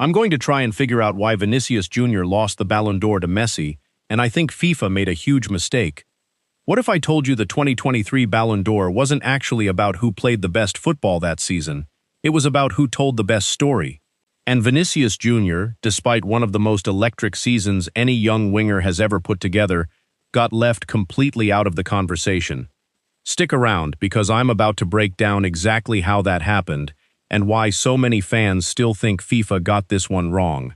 I'm going to try and figure out why Vinicius Jr. lost the Ballon d'Or to Messi, and I think FIFA made a huge mistake. What if I told you the 2023 Ballon d'Or wasn't actually about who played the best football that season? It was about who told the best story. And Vinicius Jr., despite one of the most electric seasons any young winger has ever put together, got left completely out of the conversation. Stick around, because I'm about to break down exactly how that happened and why so many fans still think FIFA got this one wrong.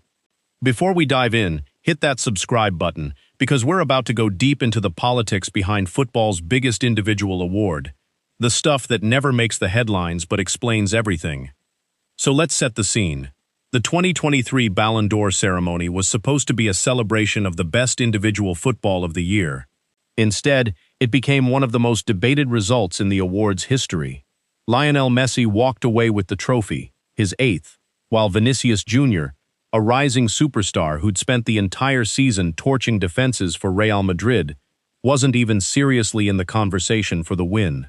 Before we dive in, hit that subscribe button, because we're about to go deep into the politics behind football's biggest individual award, the stuff that never makes the headlines but explains everything. So let's set the scene. The 2023 Ballon d'Or ceremony was supposed to be a celebration of the best individual football of the year. Instead, it became one of the most debated results in the award's history. Lionel Messi walked away with the trophy, his 8th, while Vinicius Jr., a rising superstar who'd spent the entire season torching defenses for Real Madrid, wasn't even seriously in the conversation for the win.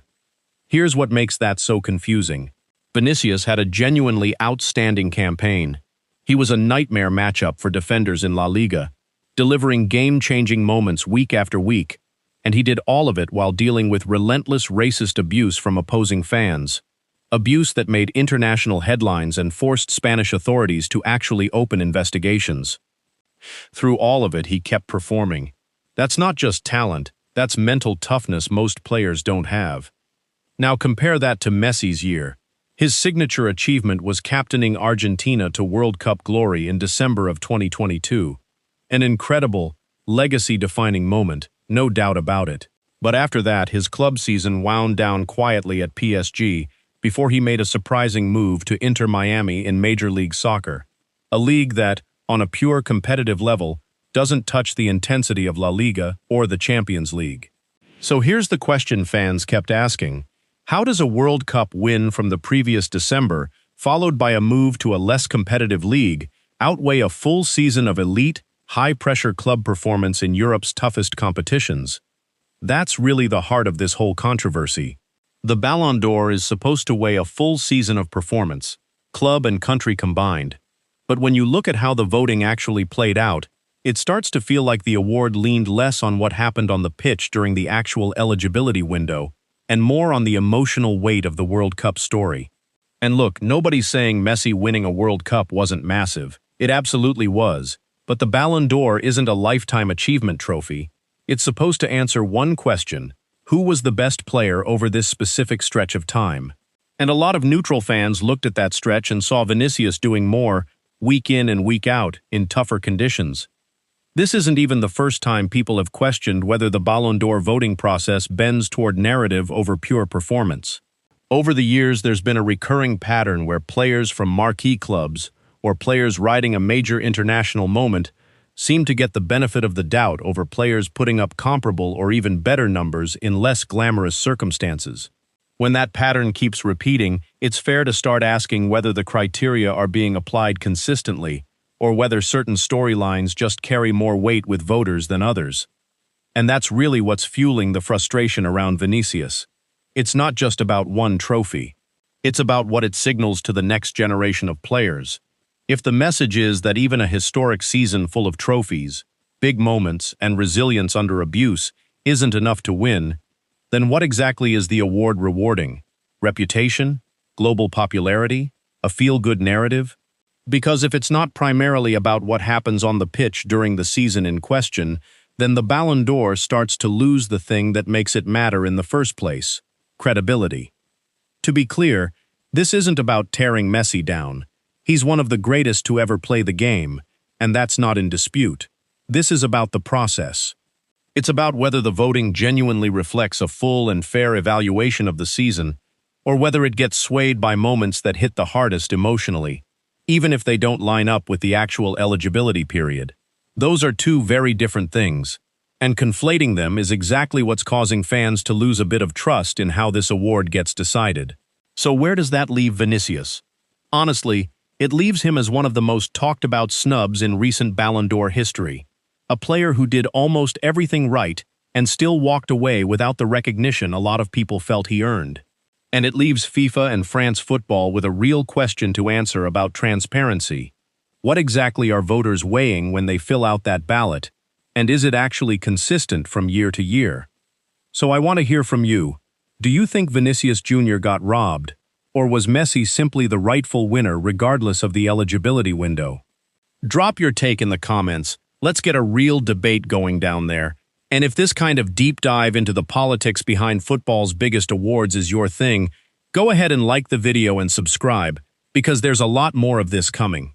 Here's what makes that so confusing. Vinicius had a genuinely outstanding campaign. He was a nightmare matchup for defenders in LaLiga, delivering game-changing moments week after week, and he did all of it while dealing with relentless racist abuse from opposing fans. Abuse that made international headlines and forced Spanish authorities to actually open investigations. Through all of it, he kept performing. That's not just talent, that's mental toughness most players don't have. Now compare that to Messi's year. His signature achievement was captaining Argentina to World Cup glory in December of 2022. An incredible, legacy-defining moment, no doubt about it. But after that, his club season wound down quietly at PSG before he made a surprising move to Inter Miami in Major League Soccer, a league that, on a pure competitive level, doesn't touch the intensity of La Liga or the Champions League. So here's the question fans kept asking. How does a World Cup win from the previous December, followed by a move to a less competitive league, outweigh a full season of elite, high-pressure club performance in Europe's toughest competitions? That's really the heart of this whole controversy. The Ballon d'Or is supposed to weigh a full season of performance, club and country combined. But when you look at how the voting actually played out, it starts to feel like the award leaned less on what happened on the pitch during the actual eligibility window, and more on the emotional weight of the World Cup story. And look, nobody's saying Messi winning a World Cup wasn't massive. It absolutely was. But the Ballon d'Or isn't a lifetime achievement trophy. It's supposed to answer one question: who was the best player over this specific stretch of time? And a lot of neutral fans looked at that stretch and saw Vinicius doing more, week in and week out, in tougher conditions. This isn't even the first time people have questioned whether the Ballon d'Or voting process bends toward narrative over pure performance. Over the years, there's been a recurring pattern where players from marquee clubs, or players riding a major international moment, seem to get the benefit of the doubt over players putting up comparable or even better numbers in less glamorous circumstances. When that pattern keeps repeating, it's fair to start asking whether the criteria are being applied consistently, or whether certain storylines just carry more weight with voters than others. And that's really what's fueling the frustration around Vinicius. It's not just about one trophy. It's about what it signals to the next generation of players. If the message is that even a historic season full of trophies, big moments, and resilience under abuse isn't enough to win, then what exactly is the award rewarding? Reputation? Global popularity? A feel-good narrative? Because if it's not primarily about what happens on the pitch during the season in question, then the Ballon d'Or starts to lose the thing that makes it matter in the first place: credibility. To be clear, this isn't about tearing Messi down. He's one of the greatest to ever play the game, and that's not in dispute. This is about the process. It's about whether the voting genuinely reflects a full and fair evaluation of the season, or whether it gets swayed by moments that hit the hardest emotionally, even if they don't line up with the actual eligibility period. Those are two very different things, and conflating them is exactly what's causing fans to lose a bit of trust in how this award gets decided. So where does that leave Vinicius? Honestly, it leaves him as one of the most talked-about snubs in recent Ballon d'Or history, a player who did almost everything right and still walked away without the recognition a lot of people felt he earned. And it leaves FIFA and France Football with a real question to answer about transparency. What exactly are voters weighing when they fill out that ballot? And is it actually consistent from year to year? So I want to hear from you. Do you think Vinicius Jr. got robbed? Or was Messi simply the rightful winner regardless of the eligibility window? Drop your take in the comments. Let's get a real debate going down there. And if this kind of deep dive into the politics behind football's biggest awards is your thing, go ahead and like the video and subscribe, because there's a lot more of this coming.